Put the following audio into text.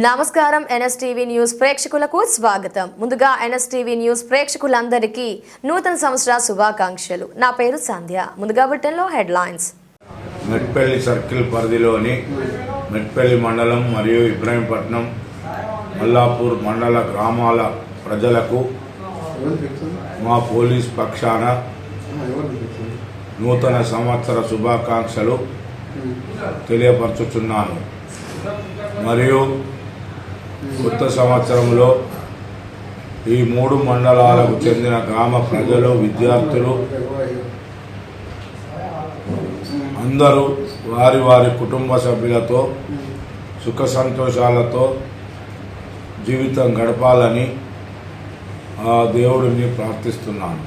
నమస్కారం NSTV news ప్రేక్షకులకు స్వాగతం. ముందుగా ఎన్ఎస్టీవీ న్యూస్ ప్రేక్షకులందరికీ నూతన సంవత్సర శుభాకాంక్షలు. నా పేరు సంధ్య. ముందుగా బులెటిన్లో హెడ్లైన్స్. మెట్పల్లి సర్కిల్ పరిధిలోని మెట్పల్లి మండలం మరియు ఇబ్రాహీంపట్నం మల్లాపూర్ మండల గ్రామాల ప్రజలకు మా పోలీస్ పక్షాన నూతన సంవత్సర శుభాకాంక్షలు తెలియపరచుచున్నాను. మరియు కొత్త సంవత్సరంలో ఈ 3 మండలాలకు చెందిన గ్రామ ప్రజలు, విద్యార్థులు అందరూ వారి వారి కుటుంబ సభ్యులతో సుఖ సంతోషాలతో జీవితం గడపాలని ఆ దేవుడిని ప్రార్థిస్తున్నాను.